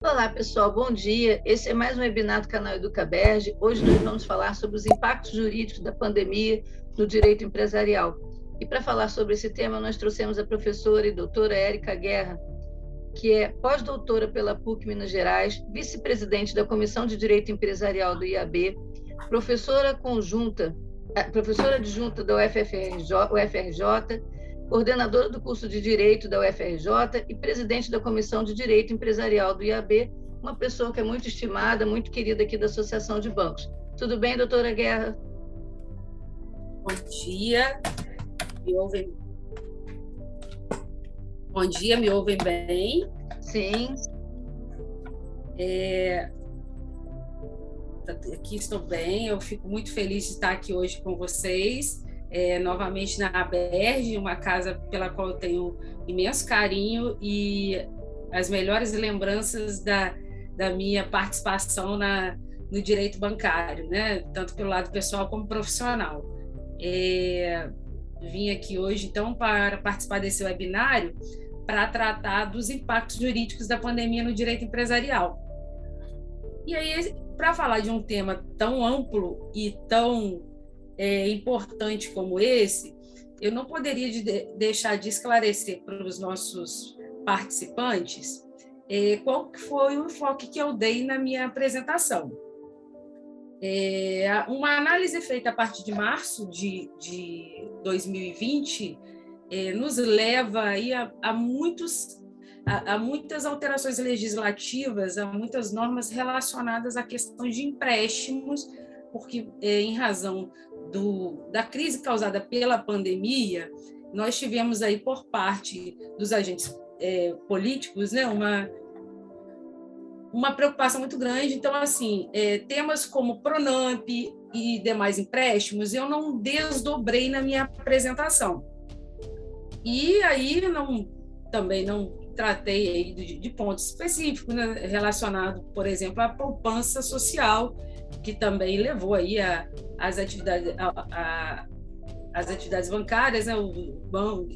Olá, pessoal, bom dia. Esse é mais um webinar do canal EducaBerge. Hoje nós vamos falar sobre os impactos jurídicos da pandemia no direito empresarial. E para falar sobre esse tema, nós trouxemos a professora e doutora Érica Guerra, que é pós-doutora pela PUC Minas Gerais, vice-presidente da Comissão de Direito Empresarial do IAB, professora adjunta da UFRJ, coordenadora do curso de Direito da UFRJ e presidente da Comissão de Direito Empresarial do IAB, uma pessoa que é muito estimada, muito querida aqui da Associação de Bancos. Tudo bem, doutora Guerra? Bom dia, me ouvem? Bom dia, me ouvem bem? Sim. Aqui estou bem, eu fico muito feliz de estar aqui hoje com vocês, novamente na ABERJ, uma casa pela qual eu tenho imenso carinho e as melhores lembranças da minha participação no direito bancário, né? Tanto pelo lado pessoal como profissional. Vim aqui hoje, então, para participar desse webinário para tratar dos impactos jurídicos da pandemia no direito empresarial. E aí, para falar de um tema tão amplo e tão importante como esse, eu não poderia deixar de esclarecer para os nossos participantes qual que foi o enfoque que eu dei na minha apresentação. Uma análise feita a partir de março de 2020 nos leva aí a muitas alterações legislativas, a muitas normas relacionadas à questão de empréstimos, porque, em razão da crise causada pela pandemia, nós tivemos aí, por parte dos agentes políticos, né, uma preocupação muito grande. Então, assim, temas como Pronamp e demais empréstimos, eu não desdobrei na minha apresentação. E aí também não tratei aí de pontos específicos, né, relacionado, por exemplo, à poupança social, que também levou aí as atividades bancárias, né, o banco,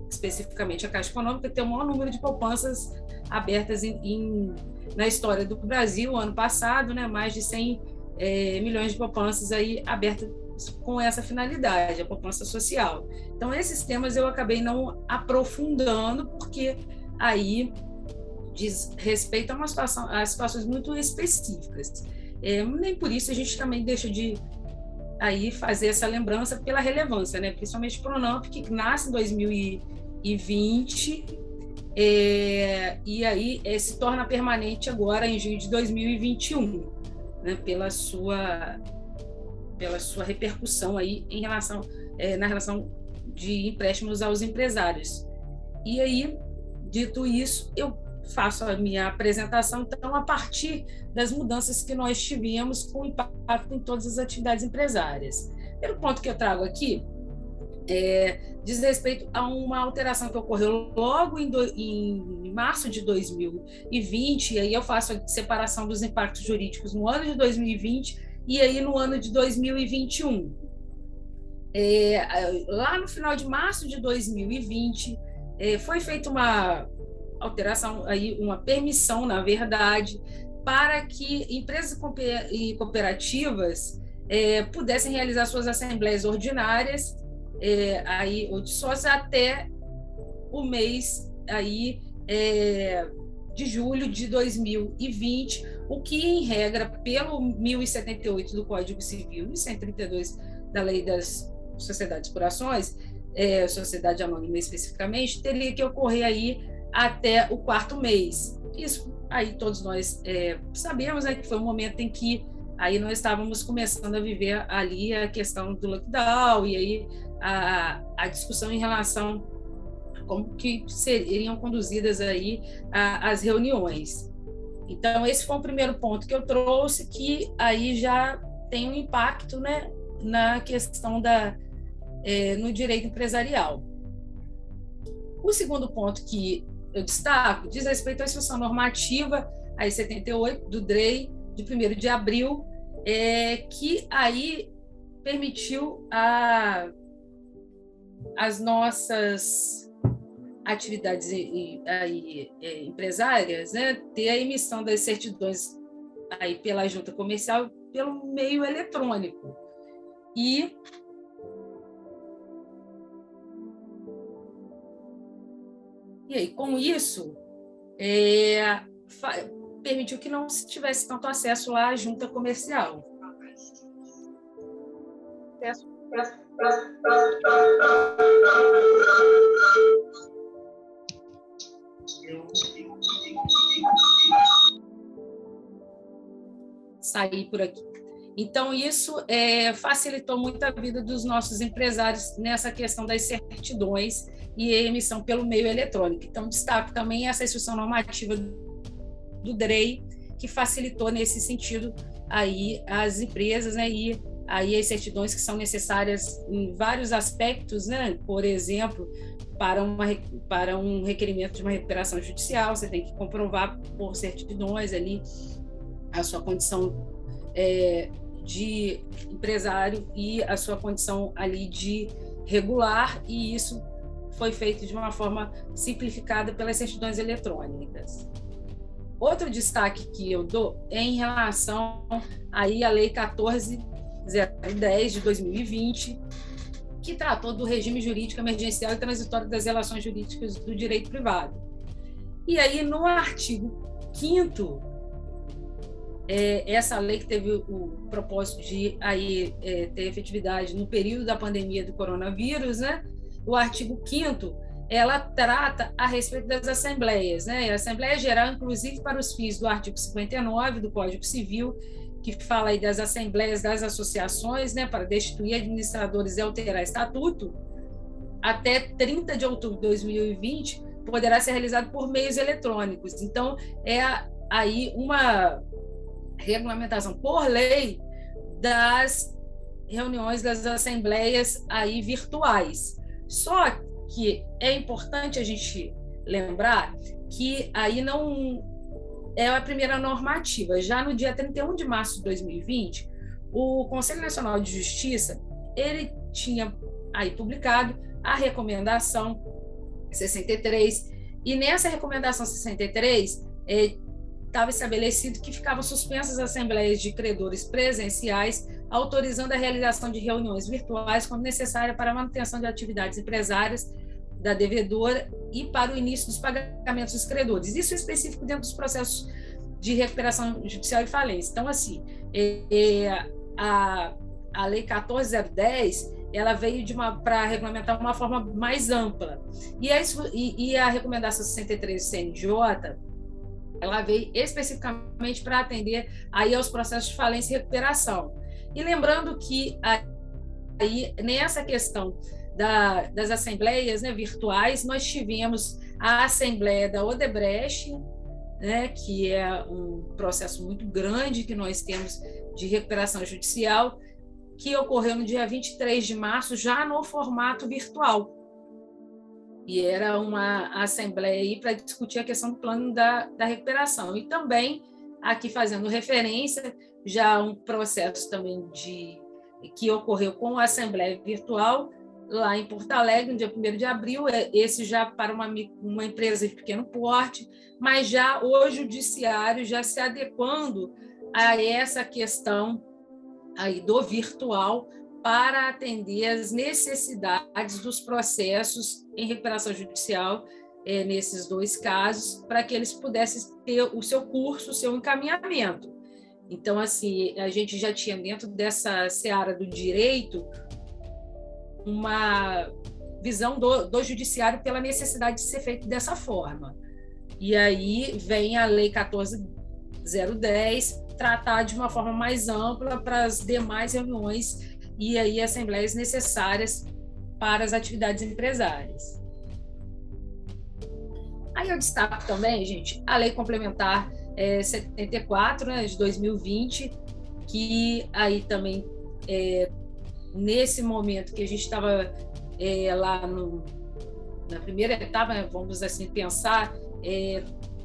especificamente a Caixa Econômica, tem o maior número de poupanças abertas na história do Brasil, ano passado, né, mais de 100 milhões de poupanças aí abertas com essa finalidade, a poupança social. Então, esses temas eu acabei não aprofundando, porque aí diz respeito a situações muito específicas. Nem por isso a gente também deixa de aí fazer essa lembrança pela relevância, né? Principalmente para o Pronamp, que nasce em 2020 e aí se torna permanente agora em junho de 2021, né? Pela sua repercussão aí na relação de empréstimos aos empresários. E aí, dito isso, eu faço a minha apresentação, então, a partir das mudanças que nós tivemos com impacto em todas as atividades empresárias. O primeiro ponto que eu trago aqui diz respeito a uma alteração que ocorreu logo em março de 2020, e aí eu faço a separação dos impactos jurídicos no ano de 2020 e aí no ano de 2021. Lá no final de março de 2020, foi feita uma alteração, aí, uma permissão, na verdade, para que empresas e cooperativas pudessem realizar suas assembleias ordinárias aí, ou de sócios até o mês aí, de julho de 2020, o que, em regra, pelo 1078 do Código Civil e 132 da Lei das Sociedades por Ações, sociedade anônima especificamente, teria que ocorrer aí até o quarto mês. Isso aí todos nós sabemos, né, que foi um momento em que aí nós estávamos começando a viver ali a questão do lockdown e aí a discussão em relação a como que seriam conduzidas aí as reuniões. Então, esse foi o primeiro ponto que eu trouxe, que aí já tem um impacto, né, na questão no direito empresarial. O segundo ponto que eu destaco diz respeito à instrução normativa, a 78 do DREI, de 1º de abril, que aí permitiu as nossas atividades empresárias, né, ter a emissão das certidões aí pela junta comercial pelo meio eletrônico. E aí, com isso, permitiu que não se tivesse tanto acesso lá à junta comercial. Sair por aqui. Então, isso facilitou muito a vida dos nossos empresários nessa questão das certidões e a emissão pelo meio eletrônico. Então, destaco também essa instrução normativa do DREI, que facilitou nesse sentido aí as empresas, né, e aí as certidões que são necessárias em vários aspectos, né, por exemplo, para um requerimento de uma recuperação judicial, você tem que comprovar por certidões ali a sua condição de empresário e a sua condição ali de regular, e isso foi feito de uma forma simplificada pelas certidões eletrônicas. Outro destaque que eu dou é em relação aí à Lei 14.010 de 2020, que tratou do regime jurídico emergencial e transitório das relações jurídicas do direito privado. E aí, no artigo 5º, essa lei que teve o propósito de aí, ter efetividade no período da pandemia do coronavírus, né? O artigo 5º, ela trata a respeito das assembleias, né? A Assembleia Geral, inclusive para os fins do artigo 59 do Código Civil, que fala aí das assembleias das associações, né, para destituir administradores e alterar estatuto, até 30 de outubro de 2020, poderá ser realizado por meios eletrônicos. Então, aí uma regulamentação por lei das reuniões das assembleias aí virtuais. Só que é importante a gente lembrar que aí não é a primeira normativa. Já no dia 31 de março de 2020, o Conselho Nacional de Justiça, ele tinha aí publicado a recomendação 63, e nessa recomendação 63 estava estabelecido que ficavam suspensas as assembleias de credores presenciais, autorizando a realização de reuniões virtuais quando necessária para a manutenção de atividades empresárias da devedora e para o início dos pagamentos dos credores. Isso é específico dentro dos processos de recuperação judicial e falência. Então, assim, a Lei 14.010, ela veio para regulamentar uma forma mais ampla. E a recomendação 63 do CNJ, ela veio especificamente para atender aí aos processos de falência e recuperação. E lembrando que aí, nessa questão das assembleias, né, virtuais, nós tivemos a Assembleia da Odebrecht, né, que é um processo muito grande que nós temos de recuperação judicial, que ocorreu no dia 23 de março, já no formato virtual. E era uma assembleia para discutir a questão do plano da recuperação. E também, aqui fazendo referência, já um processo também que ocorreu com a assembleia virtual, lá em Porto Alegre, no dia 1º de abril, esse já para uma empresa de pequeno porte, mas já o judiciário já se adequando a essa questão aí do virtual para atender às necessidades dos processos em recuperação judicial, nesses dois casos, para que eles pudessem ter o seu curso, o seu encaminhamento. Então, assim, a gente já tinha dentro dessa seara do direito uma visão do judiciário pela necessidade de ser feito dessa forma. E aí vem a Lei 14.010 tratar de uma forma mais ampla para as demais reuniões e aí assembleias necessárias para as atividades empresárias. Aí eu destaco também, gente, a Lei Complementar 74, né, de 2020, que aí também, nesse momento que a gente estava lá na primeira etapa, né, vamos assim pensar,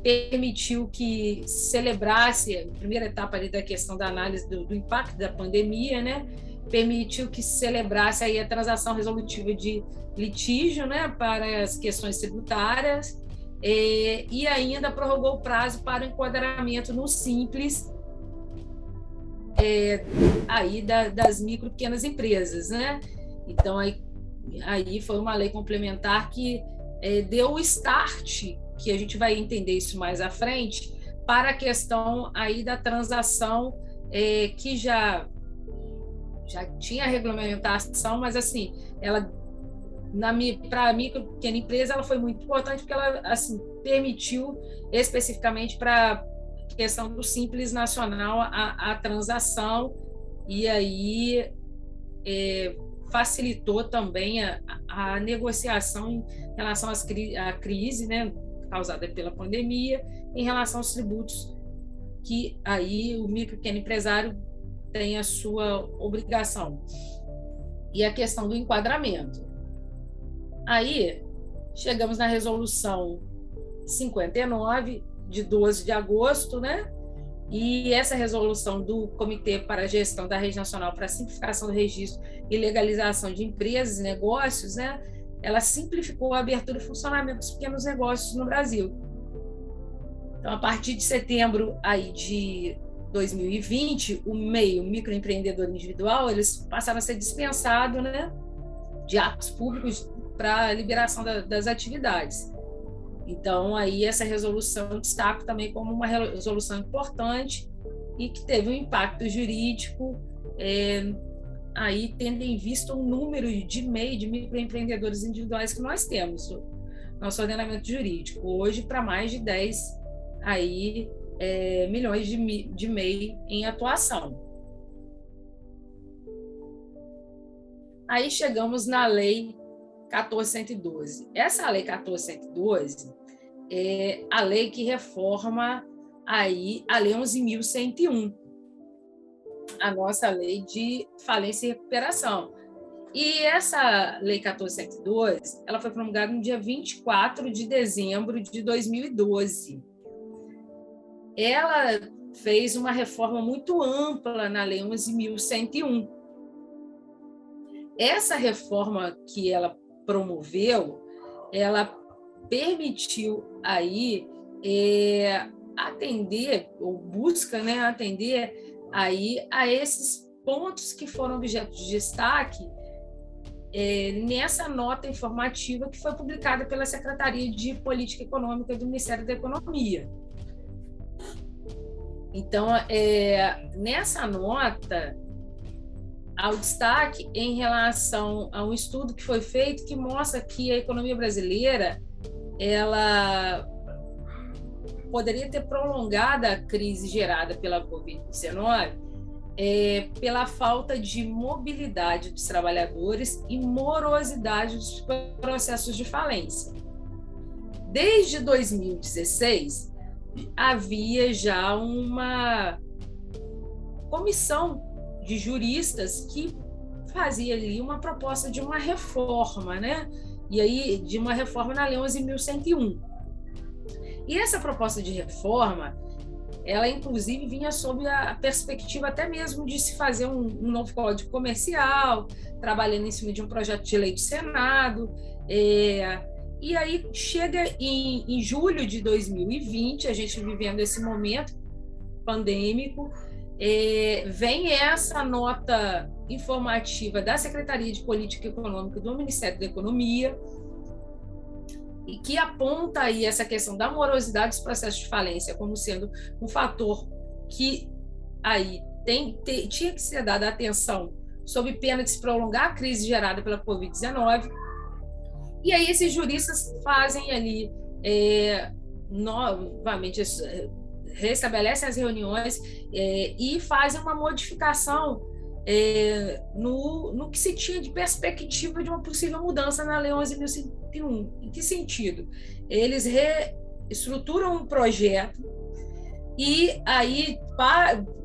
permitiu que celebrasse a primeira etapa ali da questão da análise do impacto da pandemia, né? permitiu que se celebrasse aí a transação resolutiva de litígio, né, para as questões tributárias, e ainda prorrogou o prazo para o enquadramento no Simples aí das micro e pequenas empresas, né? Então aí foi uma lei complementar que deu o start, que a gente vai entender isso mais à frente, para a questão aí da transação que já tinha regulamentação, mas assim, ela para a micro e pequena empresa ela foi muito importante porque ela assim permitiu especificamente para a questão do Simples Nacional a transação, e aí facilitou também a negociação em relação à crise, né, causada pela pandemia, em relação aos tributos que aí o micro e pequeno empresário tem a sua obrigação. E a questão do enquadramento. Aí chegamos na resolução 59 de 12 de agosto, né? E essa resolução do Comitê para a Gestão da Rede Nacional para a Simplificação do Registro e Legalização de Empresas e Negócios, né? Ela simplificou a abertura e funcionamento dos pequenos negócios no Brasil. Então, a partir de setembro aí de 2020, o MEI, o microempreendedor individual, eles passaram a ser dispensados, né, de atos públicos para a liberação das atividades. Então, aí essa resolução eu destaco também como uma resolução importante e que teve um impacto jurídico, aí tendo em vista o número de MEI, de microempreendedores individuais que nós temos, o nosso ordenamento jurídico, hoje para mais de 10 aí, milhões de MEI em atuação. Aí chegamos na Lei 14.112. Essa Lei 14.112 é a lei que reforma aí a Lei 11.101, a nossa lei de falência e recuperação. E essa Lei 14.112, ela foi promulgada no dia 24 de dezembro de 2012. Ela fez uma reforma muito ampla na Lei 11.101. Essa reforma que ela promoveu, ela permitiu aí atender, ou busca, né, atender aí a esses pontos que foram objeto de destaque nessa nota informativa que foi publicada pela Secretaria de Política Econômica do Ministério da Economia. Então, nessa nota, há o destaque em relação a um estudo que foi feito que mostra que a economia brasileira ela poderia ter prolongado a crise gerada pela Covid-19 pela falta de mobilidade dos trabalhadores e morosidade dos processos de falência. Desde 2016, havia já uma comissão de juristas que fazia ali uma proposta de uma reforma, né? E aí, de uma reforma na Lei 11.101. E essa proposta de reforma, ela inclusive vinha sob a perspectiva até mesmo de se fazer um novo Código Comercial, trabalhando em cima de um projeto de lei do Senado. E aí chega em julho de 2020, a gente vivendo esse momento pandêmico, vem essa nota informativa da Secretaria de Política Econômica do Ministério da Economia, e que aponta aí essa questão da morosidade dos processos de falência como sendo um fator que aí tinha que ser dada atenção sob pena de se prolongar a crise gerada pela Covid-19. E aí esses juristas fazem ali, novamente, restabelecem as reuniões e fazem uma modificação no que se tinha de perspectiva de uma possível mudança na Lei 11.101. Em que sentido? Eles reestruturam um projeto e aí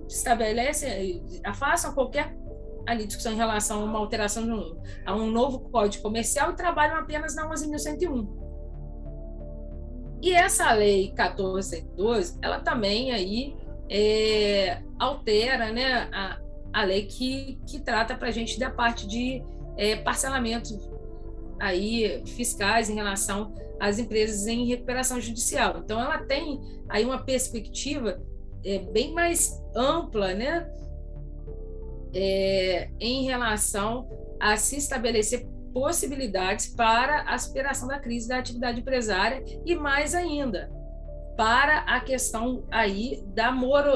estabelecem, afastam qualquer discussão em relação a uma alteração a um novo Código Comercial e trabalham apenas na 11.101. E essa Lei 14.112, ela também aí altera, né, a lei que trata para a gente da parte de parcelamento aí fiscais em relação às empresas em recuperação judicial. Então, ela tem aí uma perspectiva bem mais ampla, né, em relação a se estabelecer possibilidades para a superação da crise da atividade empresária e, mais ainda, para a questão aí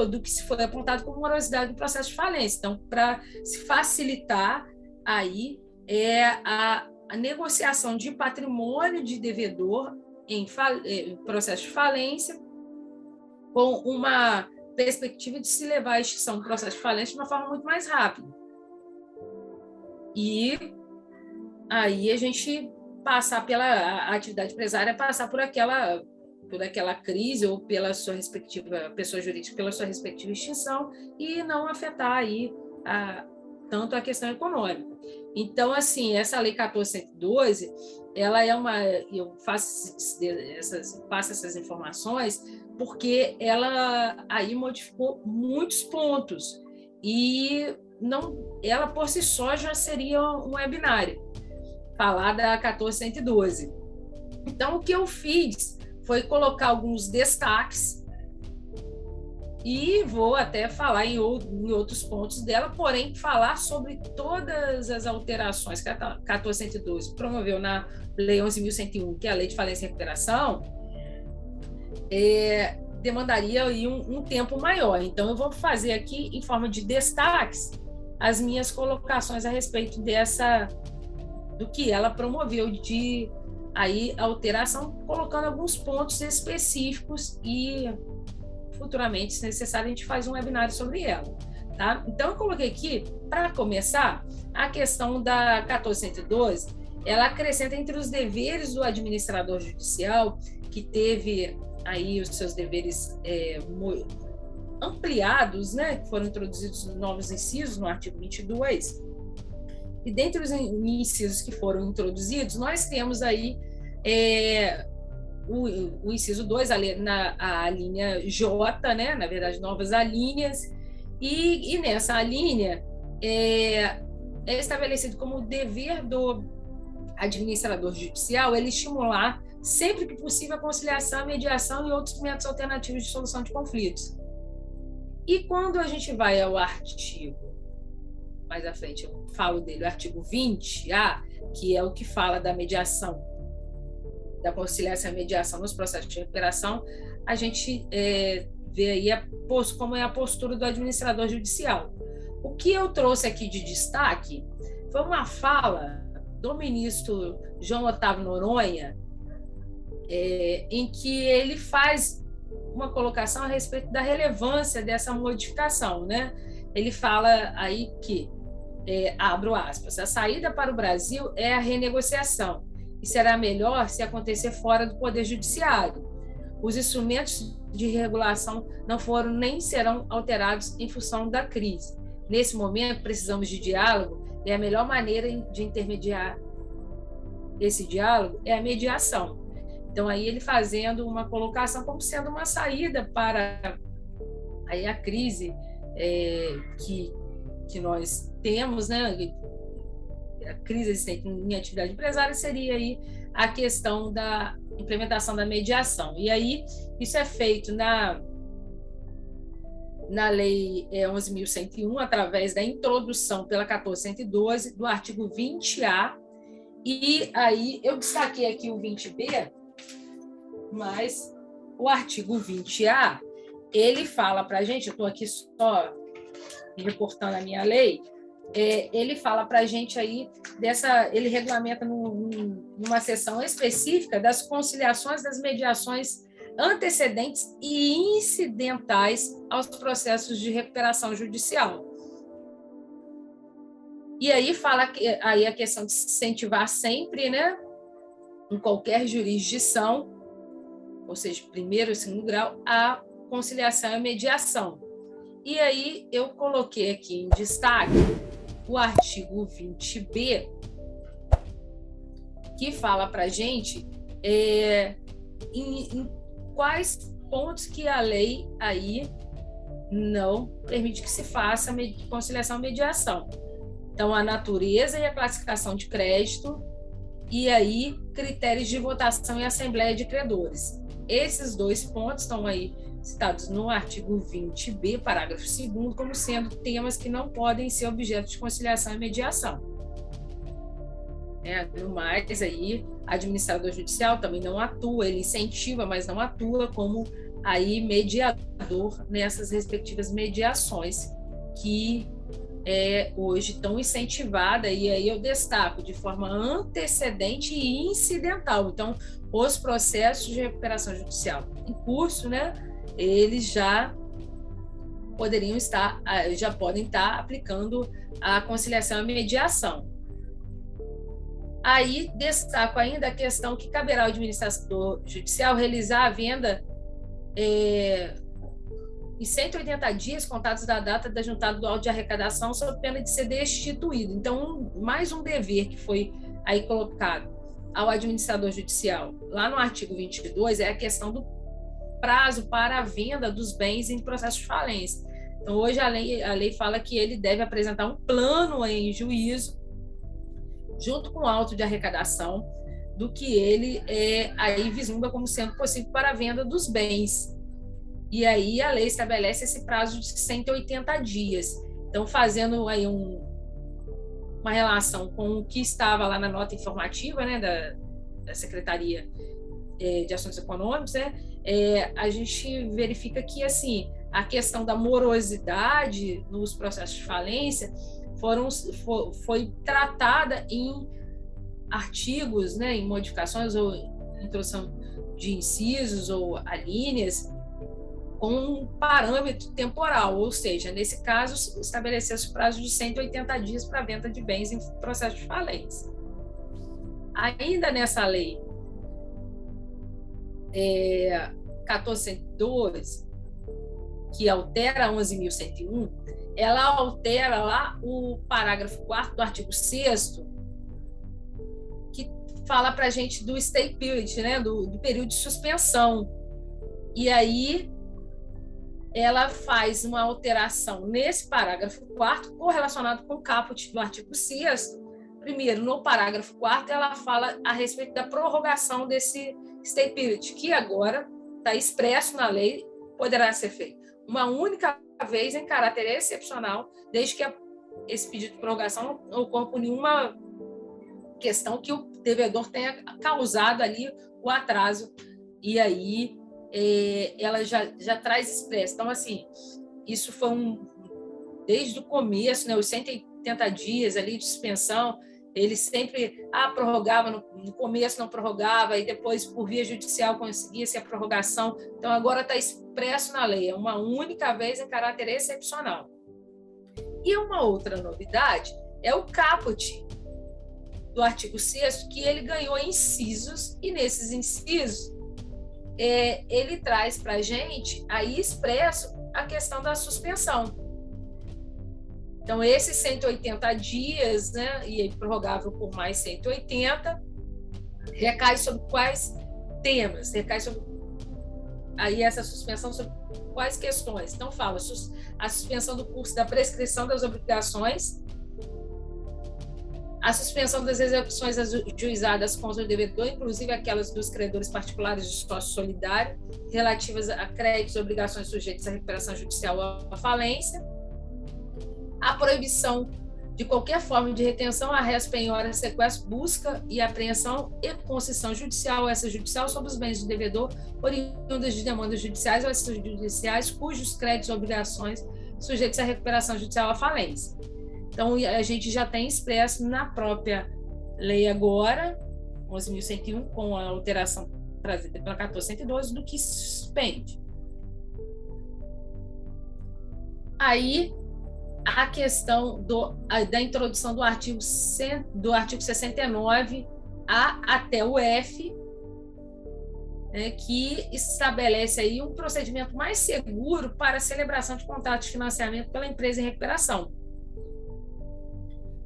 do que se foi apontado como morosidade do processo de falência. Então, para se facilitar aí a negociação de patrimônio de devedor em processo de falência, com uma perspectiva de se levar a extinção do processo de falência de uma forma muito mais rápida. E aí a gente passar a atividade empresária, passar por aquela crise ou pela sua respectiva pessoa jurídica, pela sua respectiva extinção, e não afetar aí tanto a questão econômica. Então, assim, essa lei 14.112, ela eu passo essas informações porque ela aí modificou muitos pontos e ela por si só já seria um webinário falar da 14.112. Então, o que eu fiz foi colocar alguns destaques e vou até falar em outros pontos dela, porém, falar sobre todas as alterações que a 14.112 promoveu na Lei 11.101, que é a Lei de Falência e Recuperação, demandaria aí um tempo maior. Então, eu vou fazer aqui, em forma de destaques, as minhas colocações a respeito do que ela promoveu de aí alteração, colocando alguns pontos específicos e futuramente, se necessário, a gente faz um webinário sobre ela, tá? Então, eu coloquei aqui, para começar, a questão da 14.112, ela acrescenta entre os deveres do administrador judicial, que teve aí os seus deveres ampliados, né, que foram introduzidos novos incisos no artigo 22, e dentre os incisos que foram introduzidos, nós temos aí o inciso 2, a linha J, né? Na verdade, novas alíneas, e nessa alínea é estabelecido como dever do administrador judicial ele estimular, sempre que possível, a conciliação, a mediação e outros métodos alternativos de solução de conflitos. E quando a gente vai ao artigo, mais à frente eu falo dele, o artigo 20A, que é o que fala da mediação, da conciliação e mediação nos processos de recuperação, a gente vê aí como é a postura do administrador judicial. O que eu trouxe aqui de destaque foi uma fala do ministro João Otávio Noronha, em que ele faz uma colocação a respeito da relevância dessa modificação, né? Ele fala aí que, abro aspas, a saída para o Brasil é a renegociação, e será melhor se acontecer fora do Poder Judiciário. Os instrumentos de regulação não foram nem serão alterados em função da crise. Nesse momento, precisamos de diálogo, e a melhor maneira de intermediar esse diálogo é a mediação. Então, aí ele fazendo uma colocação como sendo uma saída para aí a crise que nós temos, né? A crise existente em atividade empresária seria aí a questão da implementação da mediação. E aí isso é feito na Lei 11.101, através da introdução pela 14.112 do artigo 20A, e aí eu destaquei aqui o 20B, mas o artigo 20A, ele fala para a gente, eu estou aqui só reportando a minha lei, ele fala para a gente aí ele regulamenta numa seção específica das conciliações, das mediações antecedentes e incidentais aos processos de recuperação judicial. E aí fala aí a questão de se incentivar sempre, né, em qualquer jurisdição, ou seja, primeiro e segundo grau, a conciliação e a mediação. E aí eu coloquei aqui em destaque o artigo 20B, que fala para a gente em quais pontos que a lei aí não permite que se faça conciliação e mediação. Então, a natureza e a classificação de crédito, e aí critérios de votação em assembleia de credores. Esses 2 pontos estão aí citados no artigo 20b, parágrafo 2º, como sendo temas que não podem ser objeto de conciliação e mediação. No mais, aí, administrador judicial também não atua, ele incentiva, mas não atua como aí mediador nessas respectivas mediações que hoje tão incentivada, e aí eu destaco de forma antecedente e incidental. Então, os processos de recuperação judicial em curso, eles já podem estar aplicando a conciliação e mediação. Aí destaco ainda a questão que caberá ao administrador judicial realizar a venda em 180 dias contados da data da juntada do auto de arrecadação, sob pena de ser destituído. Então, mais um dever que foi aí colocado ao administrador judicial, lá no artigo 22, é a questão do prazo para a venda dos bens em processo de falência. Então, hoje a lei fala que ele deve apresentar um plano em juízo, junto com o auto de arrecadação, do que ele aí vislumbra como sendo possível para a venda dos bens. E aí a lei estabelece esse prazo de 180 dias. Então, fazendo aí uma relação com o que estava lá na nota informativa, da Secretaria de Assuntos Econômicos, a gente verifica que, assim, a questão da morosidade nos processos de falência foi tratada em artigos, em modificações ou introdução de incisos ou alíneas, com um parâmetro temporal, ou seja, nesse caso, estabeleceu-se o prazo de 180 dias para a venda de bens em processo de falência. Ainda nessa lei 14.102, que altera a 11.101, ela altera lá o parágrafo 4º do artigo 6º, que fala para a gente do stay period, do período de suspensão. E aí ela faz uma alteração nesse parágrafo 4º correlacionado com o caput do artigo 6º. Primeiro, no parágrafo 4º, ela fala a respeito da prorrogação desse stay period, que agora está expresso na lei, poderá ser feito uma única vez em caráter excepcional, desde que esse pedido de prorrogação não ocorra por nenhuma questão que o devedor tenha causado ali o atraso. E aí ela já traz expresso. Então, assim, isso foi desde o começo, os 180 dias ali de suspensão, ele sempre prorrogava, no começo não prorrogava, e depois, por via judicial, conseguia-se a prorrogação. Então, agora está expresso na lei, é uma única vez em caráter excepcional. E uma outra novidade é o caput do artigo 6º, que ele ganhou incisos, e nesses incisos ele traz para a gente, aí expresso, a questão da suspensão. Então, esses 180 dias, e prorrogável por mais 180, recai sobre quais temas? Recai sobre aí essa suspensão sobre quais questões? Então, fala a suspensão do curso da prescrição das obrigações, a suspensão das execuções ajuizadas contra o devedor, inclusive aquelas dos credores particulares de sócio solidário, relativas a créditos e obrigações sujeitos à recuperação judicial ou à falência, a proibição de qualquer forma de retenção, arresto, penhora, sequestro, busca e apreensão e concessão judicial ou extrajudicial sobre os bens do devedor, oriundas de demandas judiciais ou extrajudiciais, cujos créditos ou obrigações sujeitos à recuperação judicial ou à falência. Então, a gente já tem expresso na própria lei agora, 11.101, com a alteração trazida pela 14.112, do que se suspende. Aí, a questão da introdução do artigo 69 até o F, que estabelece aí um procedimento mais seguro para a celebração de contrato de financiamento pela empresa em recuperação.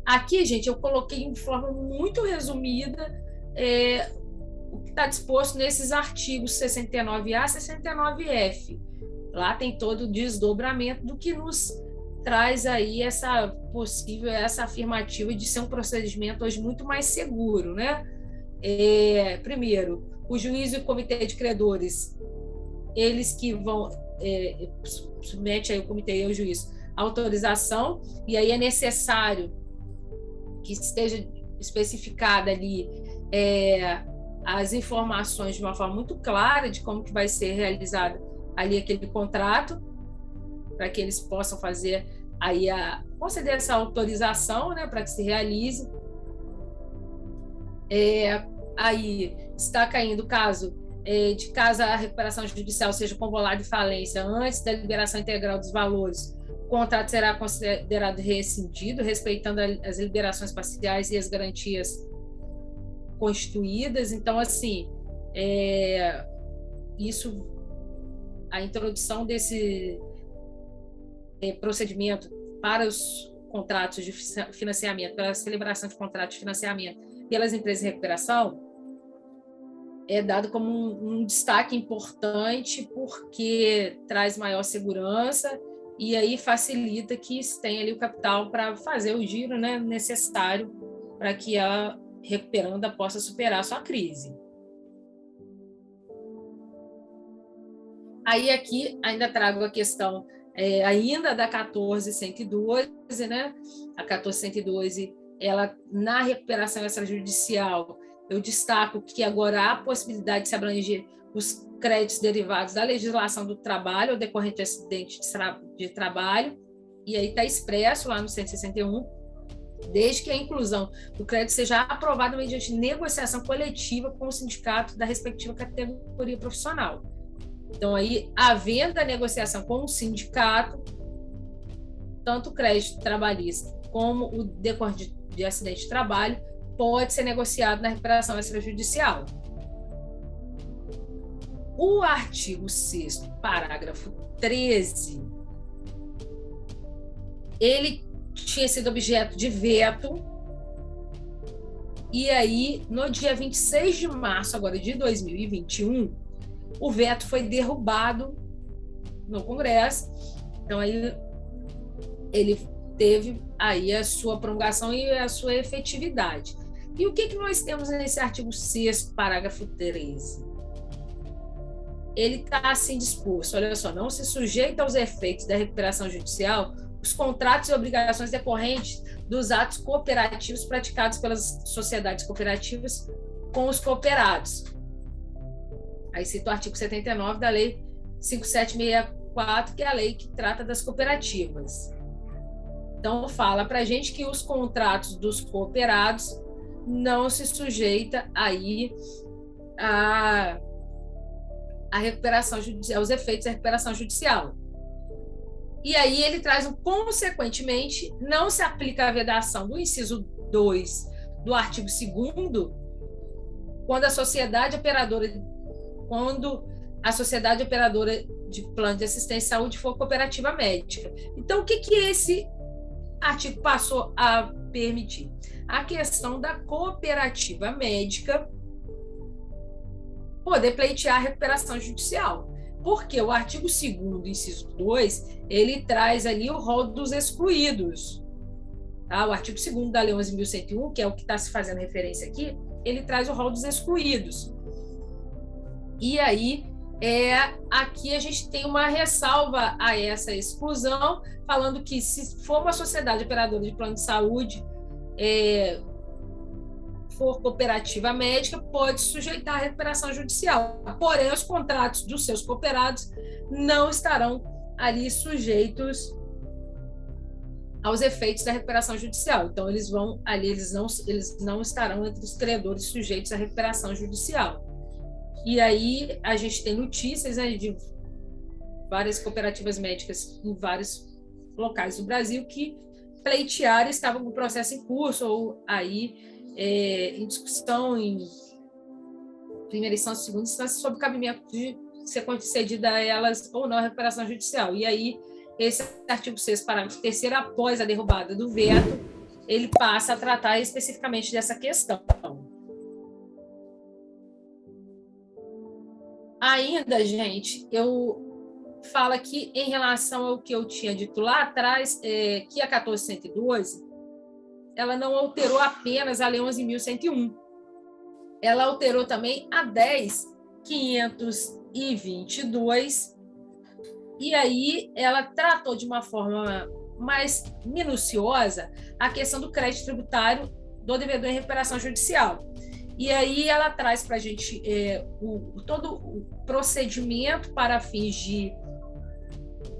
Aqui, gente, eu coloquei de forma muito resumida o que está disposto nesses artigos 69A e 69F. lá tem todo o desdobramento do que nos traz aí essa afirmativa de ser um procedimento hoje muito mais seguro, né? Primeiro, o juiz e o comitê de credores, eles que vão submete aí o comitê e o juiz a autorização, e aí é necessário que esteja especificada ali as informações de uma forma muito clara de como que vai ser realizado ali aquele contrato, para que eles possam fazer aí conceder essa autorização, né, para que se realize. Aí está caindo o caso de caso a recuperação judicial seja convolada de falência antes da liberação integral dos valores, o contrato será considerado rescindido, respeitando as liberações parciais e as garantias constituídas. Então, assim, isso, a introdução desse procedimento para os contratos de financiamento, para a celebração de contratos de financiamento pelas empresas de recuperação, é dado como um destaque importante, porque traz maior segurança e aí facilita que se tenha ali o capital para fazer o giro, né, necessário para que a recuperanda possa superar a sua crise. Aí aqui ainda trago a questão ainda da 14.112, né? A 14.112, ela, na recuperação extrajudicial, eu destaco que agora há a possibilidade de se abranger os créditos derivados da legislação do trabalho ou decorrente de acidente de trabalho, e aí está expresso lá no 161, desde que a inclusão do crédito seja aprovada mediante negociação coletiva com o sindicato da respectiva categoria profissional. Então, aí, havendo a negociação com o sindicato, tanto o crédito trabalhista como o decorrente de acidente de trabalho pode ser negociado na recuperação extrajudicial. O artigo 6º, parágrafo 13, ele tinha sido objeto de veto, e aí, no dia 26 de março agora de 2021, o veto foi derrubado no Congresso. Então, aí ele teve aí a sua promulgação e a sua efetividade. E o que nós temos nesse artigo 6º, parágrafo 13? Ele está assim disposto, olha só, não se sujeita aos efeitos da recuperação judicial os contratos e obrigações decorrentes dos atos cooperativos praticados pelas sociedades cooperativas com os cooperados. Aí cita o artigo 79 da Lei 5.764, que é a lei que trata das cooperativas. Então, fala para a gente que os contratos dos cooperados não se sujeita aí a recuperação judicial, aos efeitos da recuperação judicial. E aí ele traz consequentemente, não se aplica a vedação do inciso 2 do artigo 2º, quando a sociedade operadora de plano de assistência à saúde for cooperativa médica. Então, o que esse artigo passou a permitir? A questão da cooperativa médica poder pleitear a recuperação judicial. Porque o artigo 2º, inciso 2, ele traz ali o rol dos excluídos. Tá? O artigo 2º da Lei 11.101, que é o que está se fazendo referência aqui, ele traz o rol dos excluídos. E aí, aqui a gente tem uma ressalva a essa exclusão, falando que se for uma sociedade operadora de plano de saúde, for cooperativa médica, pode sujeitar a recuperação judicial. Porém, os contratos dos seus cooperados não estarão ali sujeitos aos efeitos da recuperação judicial. Então, eles não estarão entre os credores sujeitos à recuperação judicial. E aí a gente tem notícias, né, de várias cooperativas médicas em vários locais do Brasil que pleitearam, estavam com o processo em curso ou aí em discussão em primeira instância, segunda instância, sobre o cabimento de ser concedida a elas ou não a recuperação judicial. E aí esse artigo 6º, parágrafo 3º, após a derrubada do veto, ele passa a tratar especificamente dessa questão. Ainda, gente, eu fala que, em relação ao que eu tinha dito lá atrás, que a 14.112, ela não alterou apenas a Lei 11.101, ela alterou também a 10.522, e aí ela tratou de uma forma mais minuciosa a questão do crédito tributário do devedor em recuperação judicial. E aí ela traz para a gente todo o procedimento para fins de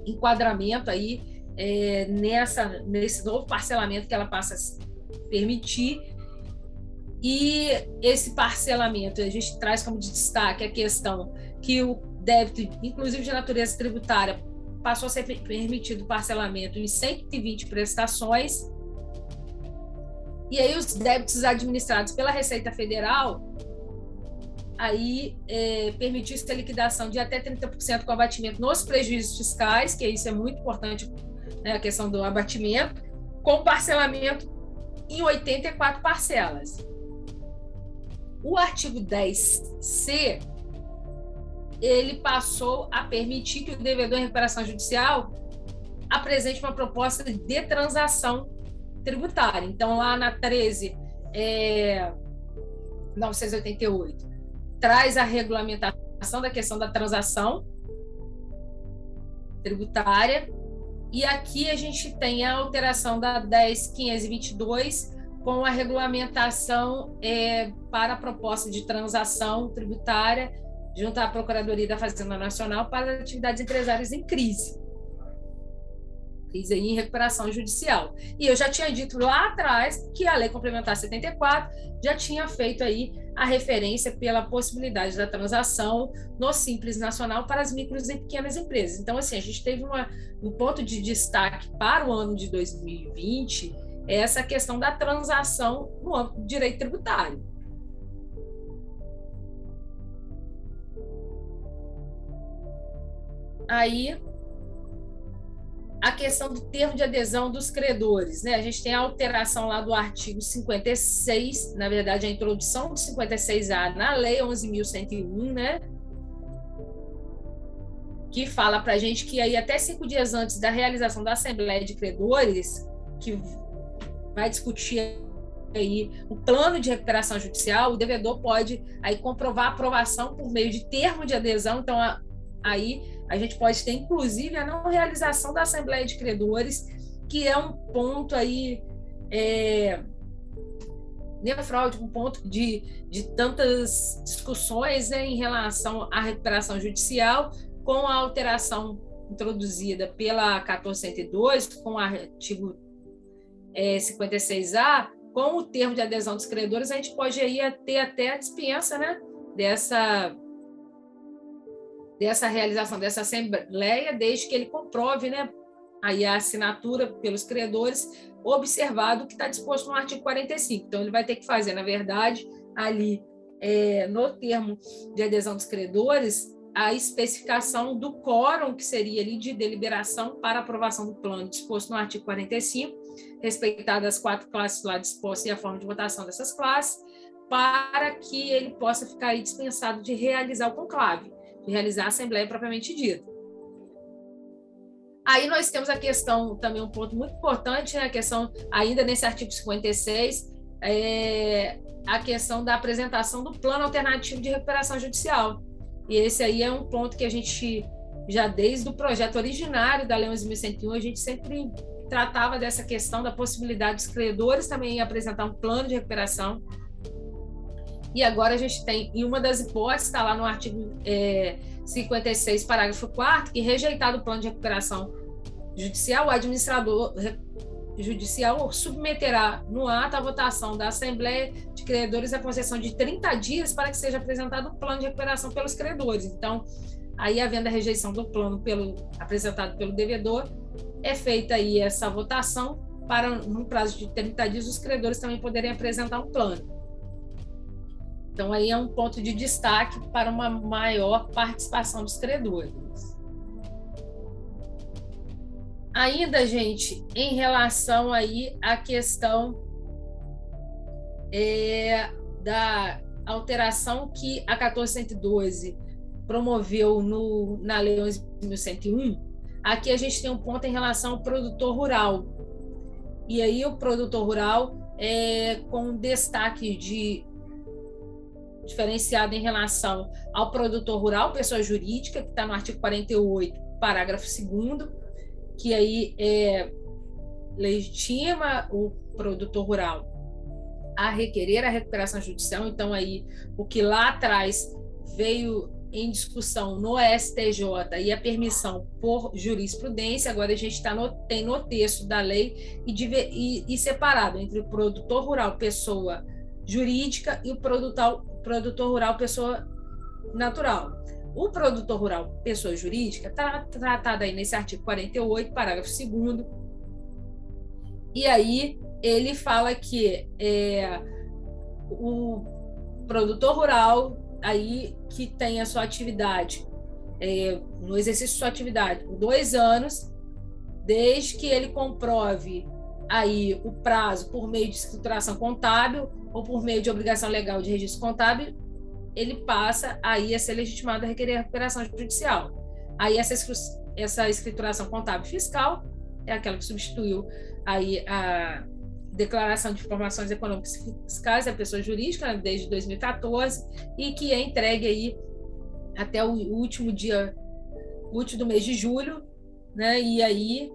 enquadramento aí, nesse novo parcelamento que ela passa a permitir. E esse parcelamento, a gente traz como destaque a questão que o débito, inclusive de natureza tributária, passou a ser permitido parcelamento em 120 prestações. E aí os débitos administrados pela Receita Federal, aí permitiu-se a liquidação de até 30% com abatimento nos prejuízos fiscais, que isso é muito importante, né, a questão do abatimento, com parcelamento em 84 parcelas. O artigo 10C, ele passou a permitir que o devedor em recuperação judicial apresente uma proposta de transação tributária. Então, lá na 13.988, traz a regulamentação da questão da transação tributária, e aqui a gente tem a alteração da 10.522 com a regulamentação para a proposta de transação tributária junto à Procuradoria da Fazenda Nacional para as atividades empresárias em crise. Crise em recuperação judicial. E eu já tinha dito lá atrás que a Lei Complementar 74 já tinha feito aí a referência pela possibilidade da transação no Simples Nacional para as micros e pequenas empresas. Então, assim, a gente teve um ponto de destaque para o ano de 2020, essa questão da transação no âmbito do direito tributário. Aí, a questão do termo de adesão dos credores, né? A gente tem a alteração lá do artigo 56, na verdade, a introdução do 56A na Lei 11.101, né? Que fala para a gente que aí até 5 dias antes da realização da Assembleia de Credores, que vai discutir aí o plano de recuperação judicial, o devedor pode aí comprovar a aprovação por meio de termo de adesão. Então, aí a gente pode ter, inclusive, a não realização da Assembleia de Credores, que é um ponto aí, nefrálgico, um ponto de tantas discussões, né, em relação à recuperação judicial, com a alteração introduzida pela 14.102, com o artigo 56A, com o termo de adesão dos credores, a gente pode aí ter até a dispensa, né, dessa realização dessa assembleia, desde que ele comprove, né, aí a assinatura pelos credores, observado o que está disposto no artigo 45. Então, ele vai ter que fazer, na verdade, ali no termo de adesão dos credores, a especificação do quórum que seria ali de deliberação para aprovação do plano disposto no artigo 45, respeitadas as 4 classes lá dispostas e a forma de votação dessas classes, para que ele possa ficar aí dispensado de realizar o conclave, de realizar a Assembleia propriamente dita. Aí nós temos a questão, também um ponto muito importante, né, a questão, ainda nesse artigo 56, a questão da apresentação do plano alternativo de recuperação judicial. E esse aí é um ponto que a gente, já desde o projeto originário da Lei 11.101, a gente sempre tratava dessa questão da possibilidade dos credores também apresentar um plano de recuperação. E agora a gente tem, em uma das hipóteses, está lá no artigo 56, parágrafo 4º, que, rejeitado o plano de recuperação judicial, o administrador judicial submeterá no ato a votação da Assembleia de Credores a concessão de 30 dias para que seja apresentado o plano de recuperação pelos credores. Então, aí, havendo a rejeição do plano apresentado pelo devedor, é feita aí essa votação para, no prazo de 30 dias, os credores também poderem apresentar um plano. Então, aí é um ponto de destaque para uma maior participação dos credores. Ainda, gente, em relação aí à questão da alteração que a 14.112 promoveu na Lei 11.101, aqui a gente tem um ponto em relação ao produtor rural. E aí o produtor rural com destaque diferenciado em relação ao produtor rural, pessoa jurídica, que está no artigo 48, parágrafo 2º, que aí legitima o produtor rural a requerer a recuperação judicial. Então, aí, o que lá atrás veio em discussão no STJ e a permissão por jurisprudência, agora a gente tem no texto da lei e separado entre o produtor rural, pessoa jurídica, e o produtor rural, pessoa natural. O produtor rural, pessoa jurídica, está tratado aí nesse artigo 48, parágrafo 2º, e aí ele fala que o produtor rural aí que tem a sua atividade, no exercício de sua atividade, por 2 anos, desde que ele comprove aí o prazo por meio de escrituração contábil ou por meio de obrigação legal de registro contábil, ele passa aí a ser legitimado a requerer a recuperação judicial. Aí essa escrituração contábil fiscal é aquela que substituiu aí a declaração de informações econômicas e fiscais da pessoa jurídica, né, desde 2014, e que é entregue aí até o último dia útil do mês de julho, né? E aí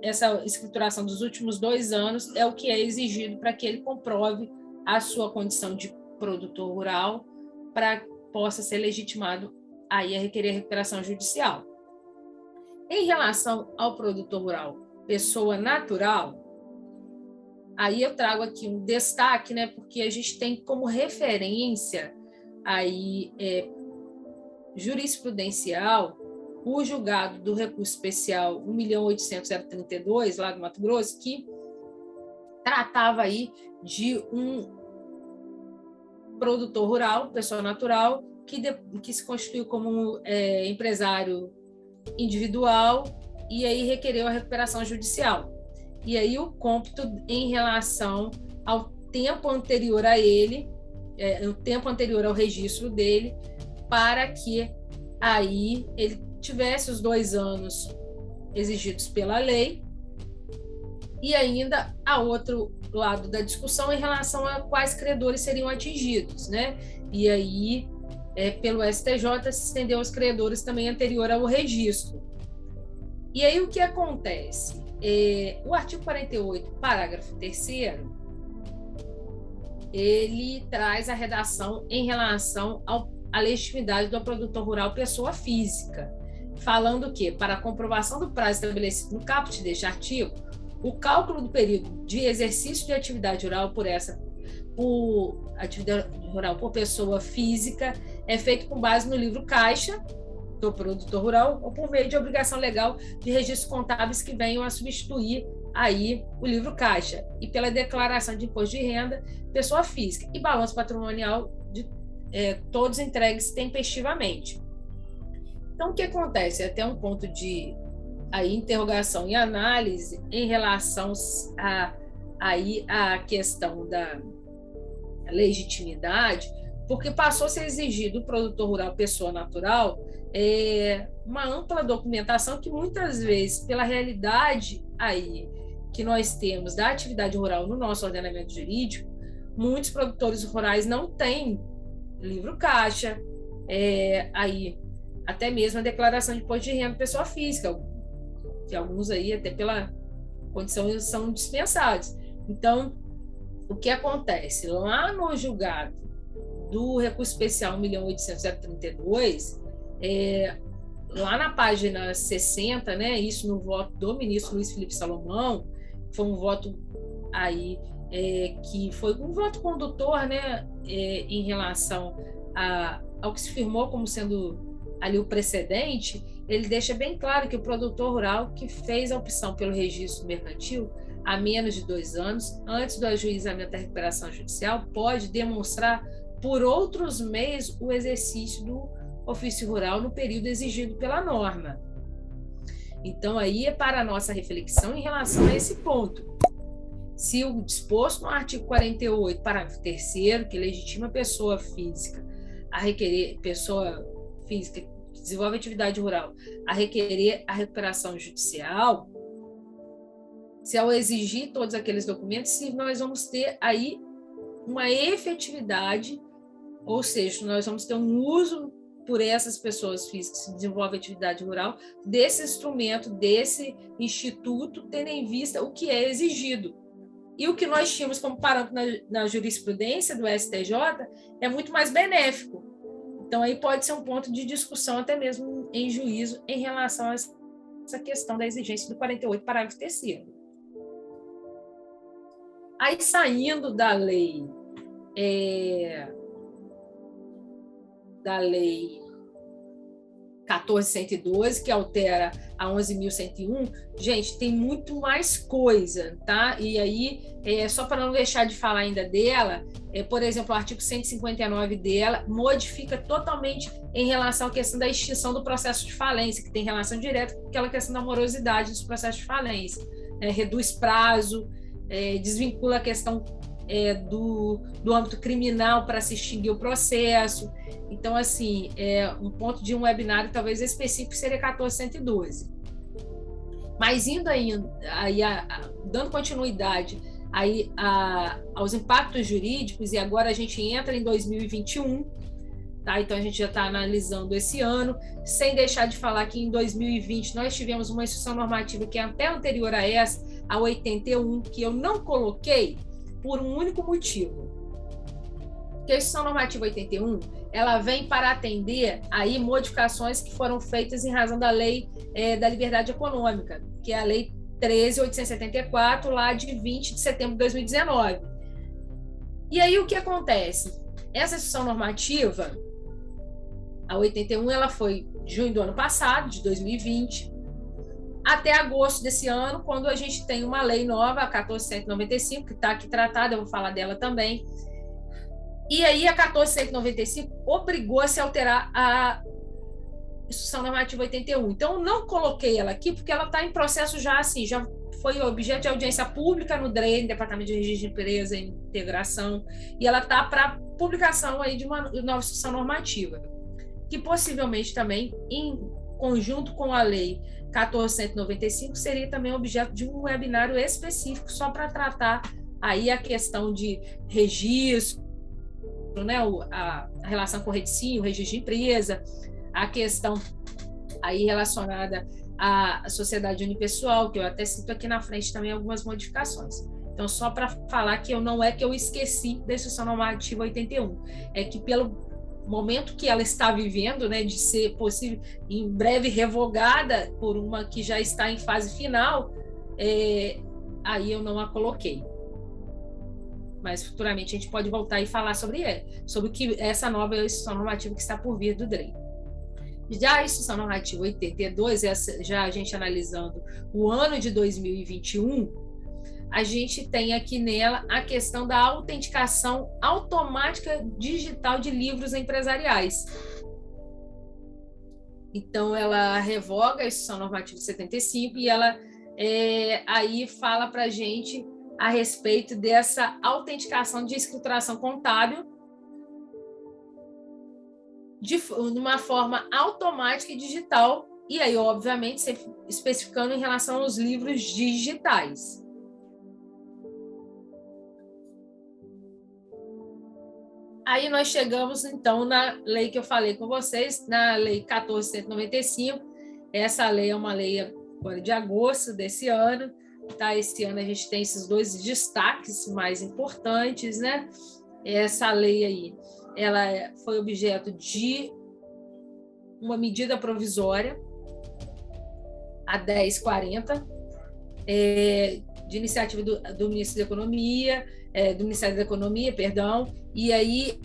essa escrituração dos últimos 2 anos é o que é exigido para que ele comprove a sua condição de produtor rural, para que possa ser legitimado aí a requerer a recuperação judicial. Em relação ao produtor rural, pessoa natural, aí eu trago aqui um destaque, né, porque a gente tem como referência aí jurisprudencial o julgado do recurso especial 1.800.032, lá do Mato Grosso, que tratava aí de um produtor rural, pessoa natural, que se constituiu como empresário individual e aí requereu a recuperação judicial. E aí o cômputo em relação ao tempo anterior a ele, o tempo anterior ao registro dele, para que aí ele tivesse os 2 anos exigidos pela lei, e ainda a outro lado da discussão em relação a quais credores seriam atingidos, né? E aí, pelo STJ, se estendeu aos credores também anterior ao registro. E aí o que acontece? O artigo 48, parágrafo 3º, ele traz a redação em relação à legitimidade do produtor rural pessoa física, falando que, para a comprovação do prazo estabelecido no caput deste artigo, o cálculo do período de exercício de atividade rural por atividade rural por pessoa física é feito com base no livro caixa do produtor rural ou por meio de obrigação legal de registros contábeis que venham a substituir aí o livro caixa, e pela declaração de imposto de renda pessoa física e balanço patrimonial de todos entregues tempestivamente. Então, o que acontece? Até um ponto de interrogação e análise em relação à questão da legitimidade, porque passou a ser exigido do produtor rural pessoa natural uma ampla documentação que muitas vezes, pela realidade aí que nós temos da atividade rural no nosso ordenamento jurídico, muitos produtores rurais não têm livro caixa, até mesmo a declaração de imposto de renda pessoa física, que alguns aí até pela condição são dispensados. Então, o que acontece? Lá no julgado do recurso especial 1.800.032, lá na página 60, né, isso no voto do ministro Luiz Felipe Salomão, foi um voto aí que foi um voto condutor, né, em relação ao que se firmou como sendo ali o precedente. Ele deixa bem claro que o produtor rural que fez a opção pelo registro mercantil há menos de 2 anos, antes do ajuizamento da recuperação judicial, pode demonstrar por outros meios o exercício do ofício rural no período exigido pela norma. Então, aí é para a nossa reflexão em relação a esse ponto. Se o disposto no artigo 48, parágrafo 3º, que legitima a pessoa física a requerer, pessoa física que desenvolve atividade rural, a requerer a recuperação judicial, se ao exigir todos aqueles documentos, se nós vamos ter aí uma efetividade, ou seja, nós vamos ter um uso por essas pessoas físicas que desenvolvem atividade rural desse instrumento, desse instituto, tendo em vista o que é exigido. E o que nós tínhamos como parâmetro na jurisprudência do STJ é muito mais benéfico. Então, aí pode ser um ponto de discussão, até mesmo em juízo, em relação a essa questão da exigência do 48, parágrafo 3º. Aí, saindo da lei 14.112, que altera a 11.101, gente, tem muito mais coisa, tá? E aí, só para não deixar de falar ainda dela, por exemplo, o artigo 159 dela modifica totalmente em relação à questão da extinção do processo de falência, que tem relação direta com aquela questão da morosidade dos processos de falência, reduz prazo, desvincula a questão do âmbito criminal para se extinguir o processo. Então, assim, um ponto de um webinário talvez específico seria 14.112. Mas indo aí, dando continuidade aí aos impactos jurídicos, e agora a gente entra em 2021, tá? Então a gente já está analisando esse ano, sem deixar de falar que em 2020 nós tivemos uma instrução normativa que é até anterior a essa, a 81, que eu não coloquei por um único motivo. Porque a instrução normativa 81, ela vem para atender aí modificações que foram feitas em razão da lei da liberdade econômica, que é a lei 13.874, lá de 20 de setembro de 2019. E aí o que acontece? Essa instrução normativa, a 81, ela foi de junho do ano passado, de 2020, até agosto desse ano, quando a gente tem uma lei nova, a 14.195, que está aqui tratada, eu vou falar dela também. E aí a 14.195 obrigou a se alterar a instrução normativa 81. Então, eu não coloquei ela aqui, porque ela está em processo já assim, já foi objeto de audiência pública no DRE, no Departamento de Registro de Empresa e Integração, e ela está para publicação aí de uma nova instrução normativa, que possivelmente também, em conjunto com a lei 14.195, seria também objeto de um webinário específico só para tratar aí a questão de registro, né, a relação com o REDSIM, o registro de empresa, a questão aí relacionada à sociedade unipessoal, que eu até cito aqui na frente também algumas modificações. Então, só para falar que não é que eu esqueci da instrução normativa 81, é que pelo momento que ela está vivendo, né, de ser possível em breve revogada por uma que já está em fase final, aí eu não a coloquei. Mas futuramente a gente pode voltar e falar sobre que essa nova instrução normativa que está por vir do DRE. Já a instrução normativa 82, já a gente analisando o ano de 2021, a gente tem aqui nela a questão da autenticação automática digital de livros empresariais. Então, ela revoga a instrução normativa 75 e ela aí fala para a gente a respeito dessa autenticação de escrituração contábil de uma forma automática e digital, e aí, obviamente, sempre especificando em relação aos livros digitais. Aí nós chegamos, então, na lei que eu falei com vocês, na lei 14.195. Essa lei é uma lei agora de agosto desse ano. Tá? Esse ano a gente tem esses dois destaques mais importantes, né? Essa lei aí, ela foi objeto de uma medida provisória, a 1040, de iniciativa do Ministro da Economia, do Ministério da Economia, perdão. E aí,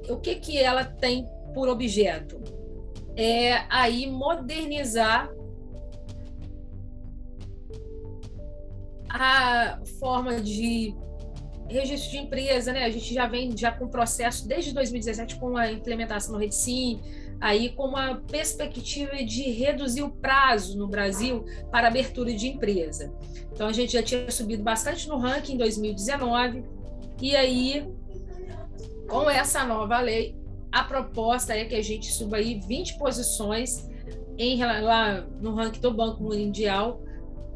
o que ela tem por objeto? Aí modernizar a forma de registro de empresa, né? A gente já vem com processo desde 2017 com a implementação do REDSIM, aí com uma perspectiva de reduzir o prazo no Brasil para abertura de empresa. Então, a gente já tinha subido bastante no ranking em 2019, e aí, com essa nova lei, a proposta é que a gente suba aí 20 posições lá no ranking do Banco Mundial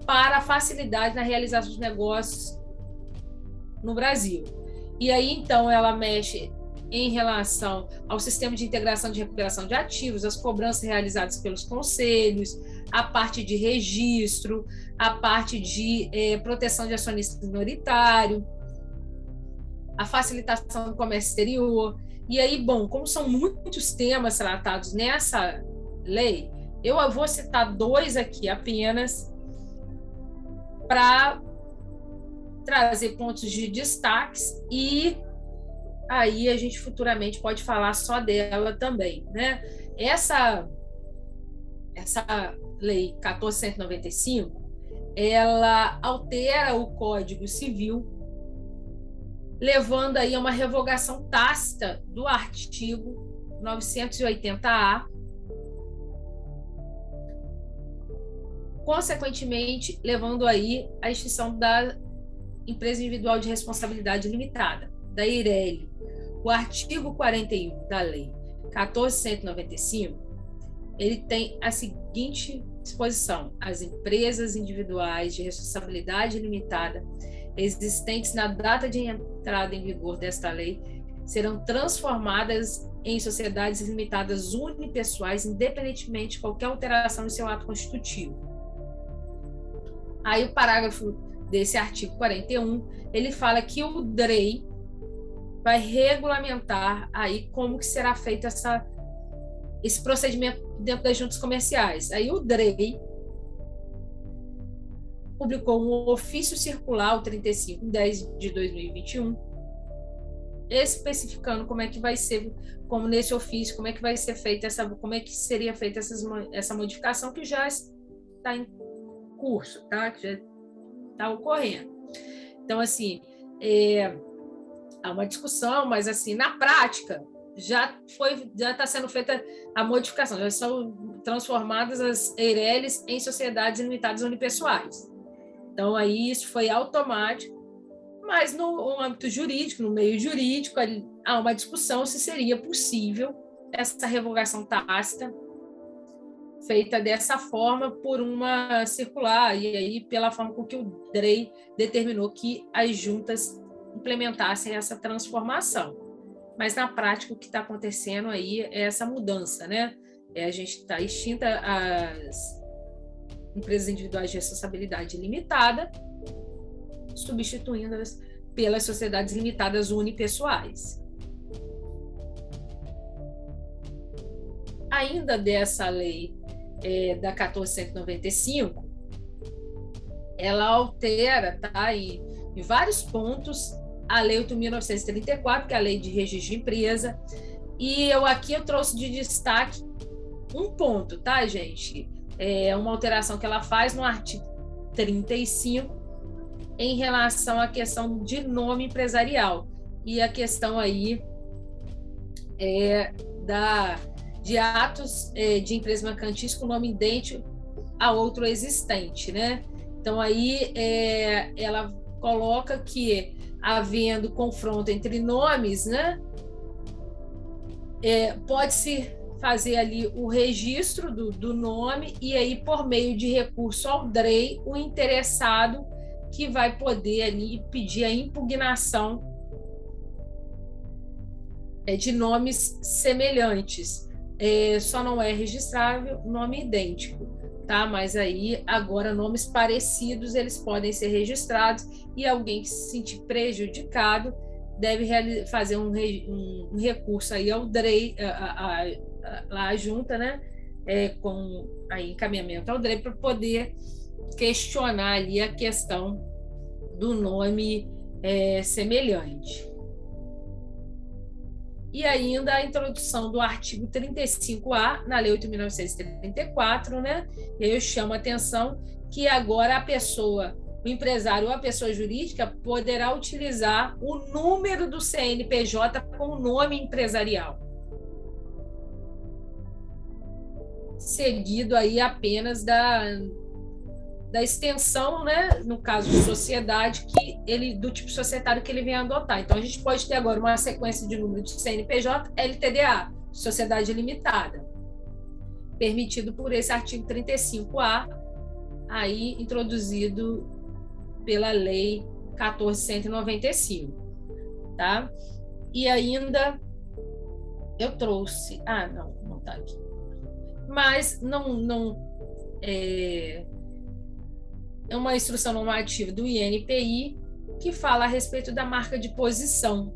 para a facilidade na realização de negócios no Brasil. E aí, então, ela mexe em relação ao sistema de integração de recuperação de ativos, as cobranças realizadas pelos conselhos, a parte de registro, a parte de proteção de acionista minoritário, a facilitação do comércio exterior. E aí, bom, como são muitos temas tratados nessa lei, eu vou citar 2 aqui apenas para trazer pontos de destaques, e aí a gente futuramente pode falar só dela também, né? Essa lei 14.195, ela altera o Código Civil, levando aí a uma revogação tácita do artigo 980-A, consequentemente levando aí à extinção da empresa individual de responsabilidade limitada, da EIRELI. O artigo 41 da lei 14.195, ele tem a seguinte disposição: as empresas individuais de responsabilidade limitada existentes na data de entrada em vigor desta lei serão transformadas em sociedades limitadas unipessoais, independentemente de qualquer alteração em seu ato constitutivo. Aí o parágrafo desse artigo 41, ele fala que o DREI vai regulamentar aí como que será feito esse procedimento dentro das juntas comerciais. Aí o DREI publicou um ofício circular, o 35/10 de 2021, especificando como é que vai ser, como nesse ofício, como é que vai ser feita como é que seria feita essa modificação, que já está em curso, tá? Que já está ocorrendo. Então, assim, há uma discussão, mas, assim, na prática, já está sendo feita a modificação, já são transformadas as EIRELIs em sociedades limitadas unipessoais. Então, aí isso foi automático, mas no âmbito jurídico, no meio jurídico, há uma discussão se seria possível essa revogação tácita feita dessa forma por uma circular, e aí pela forma com que o DREI determinou que as juntas implementassem essa transformação. Mas, na prática, o que está acontecendo aí é essa mudança, né? A gente está extinta as empresas individuais de responsabilidade limitada, substituindo-as pelas sociedades limitadas unipessoais. Ainda dessa lei da 14.195, ela altera, tá, em vários pontos, a Lei 8.934, que é a Lei de Registro de Empresa, e eu trouxe de destaque um ponto, tá, gente? É uma alteração que ela faz no artigo 35 em relação à questão de nome empresarial e a questão aí de atos de empresas mercantis com nome idêntico a outro existente, né? Então, aí ela coloca que, havendo confronto entre nomes, né, pode-se fazer ali o registro do nome, e aí, por meio de recurso ao DREI, o interessado que vai poder ali pedir a impugnação de nomes semelhantes. Só não é registrável nome idêntico, tá? Mas aí, agora, nomes parecidos, eles podem ser registrados, e alguém que se sentir prejudicado deve fazer um recurso aí ao DREI, lá a junta, né? Com aí, encaminhamento ao DREI, para poder questionar ali a questão do nome semelhante. E ainda a introdução do artigo 35A na Lei 8.934, né? E aí eu chamo a atenção que agora a pessoa, o empresário ou a pessoa jurídica, poderá utilizar o número do CNPJ com o nome empresarial, seguido aí apenas da extensão, né, no caso de sociedade, do tipo societário que ele vem adotar. Então, a gente pode ter agora uma sequência de número de CNPJ, LTDA, Sociedade Limitada, permitido por esse artigo 35A, aí introduzido pela Lei 14.195, tá? E ainda eu trouxe... não está aqui. Mas é uma instrução normativa do INPI que fala a respeito da marca de posição,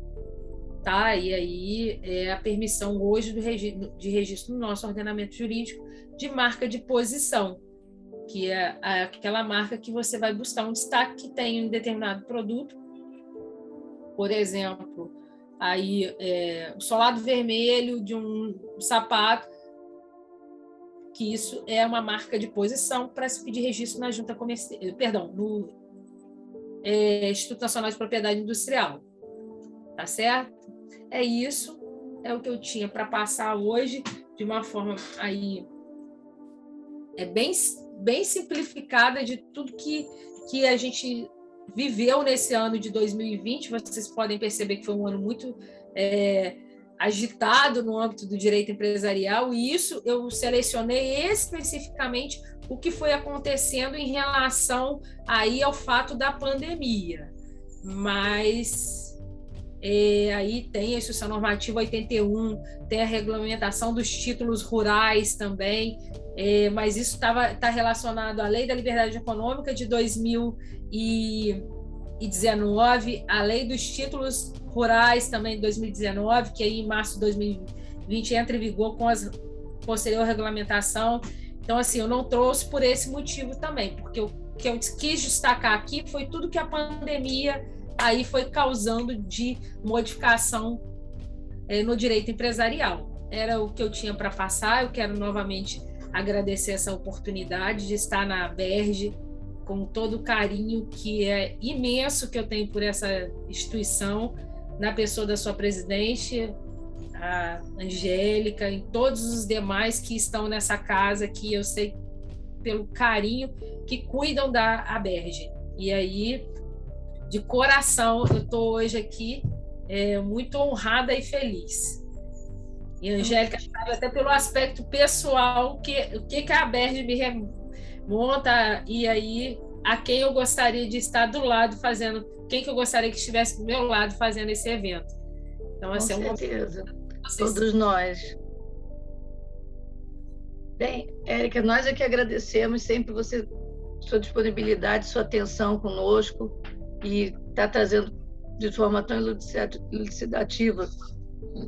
tá? E aí é a permissão hoje de registro no nosso ordenamento jurídico de marca de posição, que é aquela marca que você vai buscar um destaque que tem em um determinado produto. Por exemplo, aí o solado vermelho de um sapato, que isso é uma marca de posição para se pedir registro na Junta Comercial, no Instituto Nacional de Propriedade Industrial. Tá certo? É isso, é o que eu tinha para passar hoje, de uma forma aí bem simplificada de tudo que a gente viveu nesse ano de 2020. Vocês podem perceber que foi um ano muito agitado no âmbito do direito empresarial, e isso eu selecionei especificamente o que foi acontecendo em relação aí ao fato da pandemia. Mas aí tem a Instrução Normativa 81, tem a regulamentação dos títulos rurais também, mas isso está relacionado à Lei da Liberdade Econômica de 2019, a Lei dos Títulos Rurais também de 2019, que aí em março de 2020 entra em vigor com a posterior regulamentação. Então, assim, eu não trouxe por esse motivo também, porque o que eu quis destacar aqui foi tudo que a pandemia aí foi causando de modificação no direito empresarial. Era o que eu tinha para passar. Eu quero novamente agradecer essa oportunidade de estar na Aberj, com todo o carinho que é imenso que eu tenho por essa instituição, na pessoa da sua presidente, a Angélica, e todos os demais que estão nessa casa, que eu sei pelo carinho que cuidam da Aberj. E aí, de coração, eu estou hoje aqui muito honrada e feliz. E a Angélica sabe até pelo aspecto pessoal o que a Aberj me remonta, e aí a quem eu gostaria de estar do lado fazendo, quem que eu gostaria que estivesse do meu lado fazendo esse evento. Então, com certeza, todos nós. Bem, Érica, nós é que agradecemos sempre sua disponibilidade, sua atenção conosco, e está trazendo de forma tão elucidativa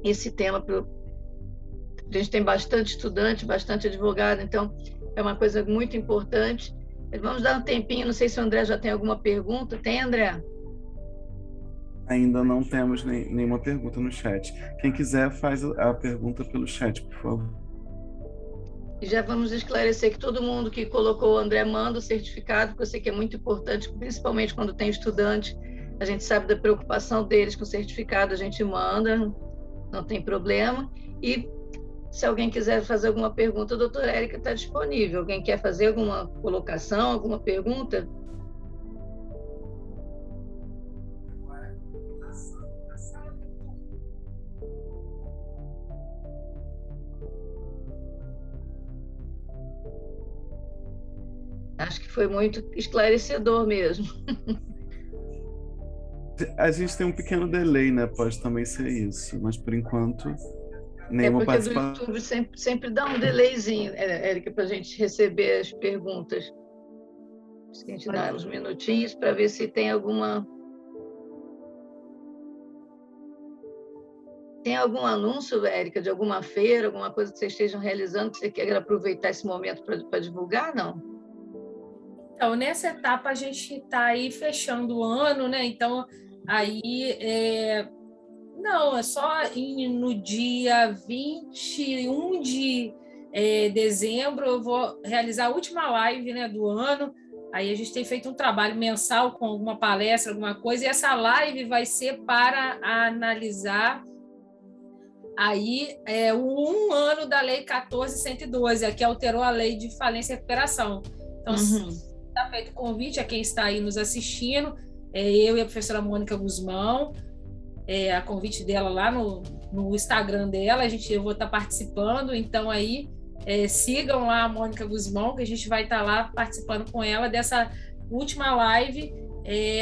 esse tema. A gente tem bastante estudante, bastante advogado, então é uma coisa muito importante. Vamos dar um tempinho, não sei se o André já tem alguma pergunta. Tem, André? Ainda não temos nenhuma pergunta no chat. Quem quiser, faz a pergunta pelo chat, por favor. E já vamos esclarecer que todo mundo que colocou o André manda o certificado, porque eu sei que é muito importante, principalmente quando tem estudante. A gente sabe da preocupação deles com o certificado, a gente manda, não tem problema. E se alguém quiser fazer alguma pergunta, a doutora Érica está disponível. Alguém quer fazer alguma colocação, alguma pergunta? Acho que foi muito esclarecedor mesmo. A gente tem um pequeno delay, né? Pode também ser isso, mas por enquanto nenhuma participação. Porque do YouTube sempre dá um delayzinho, Érica, para a gente receber as perguntas. A gente dá uns minutinhos para ver se tem algum anúncio, Érica, de alguma feira, alguma coisa que vocês estejam realizando, que você queira aproveitar esse momento para divulgar, não? Então, nessa etapa, a gente está aí fechando o ano, né? Então, aí, não, é só no dia 21 de dezembro, eu vou realizar a última live, né, do ano. Aí a gente tem feito um trabalho mensal com alguma palestra, alguma coisa, e essa live vai ser para analisar aí o 1 ano da Lei 14.112, que alterou a Lei de Falência e Recuperação. Então, está feito o convite a quem está aí nos assistindo, eu e a professora Mônica Guzmão, a convite dela lá no Instagram dela, eu vou estar participando, então aí sigam lá a Mônica Guzmão, que a gente vai estar lá participando com ela dessa última live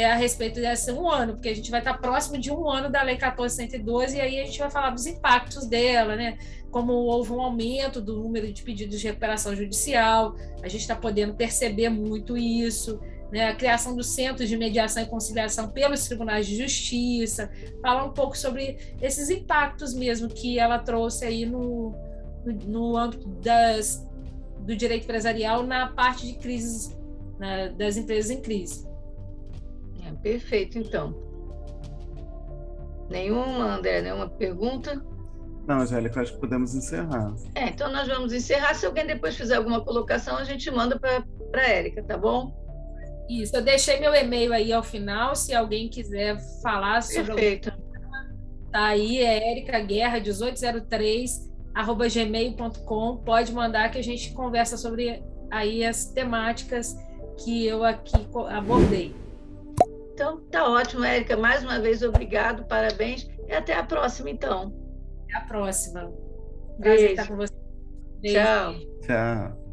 a respeito desse 1 ano, porque a gente vai estar próximo de 1 ano da Lei 14.112, e aí a gente vai falar dos impactos dela, né? Como houve um aumento do número de pedidos de recuperação judicial, a gente está podendo perceber muito isso, né? A criação dos centros de mediação e conciliação pelos tribunais de justiça, falar um pouco sobre esses impactos mesmo que ela trouxe aí no âmbito do direito empresarial na parte de crises, né, das empresas em crise. Perfeito, então. Nenhuma, André, nenhuma pergunta? Não, Angélica, acho que podemos encerrar. Então nós vamos encerrar. Se alguém depois fizer alguma colocação, a gente manda para a Érica, tá bom? Isso, eu deixei meu e-mail aí ao final, se alguém quiser falar sobre Perfeito. Tá aí, ericaguerra1803@gmail.com, pode mandar que a gente conversa sobre aí as temáticas que eu aqui abordei. Então, tá ótimo, Érica. Mais uma vez, obrigado, parabéns. E até a próxima, então. Até a próxima. Beijo. Prazer estar com você. Beijo. Tchau. Tchau.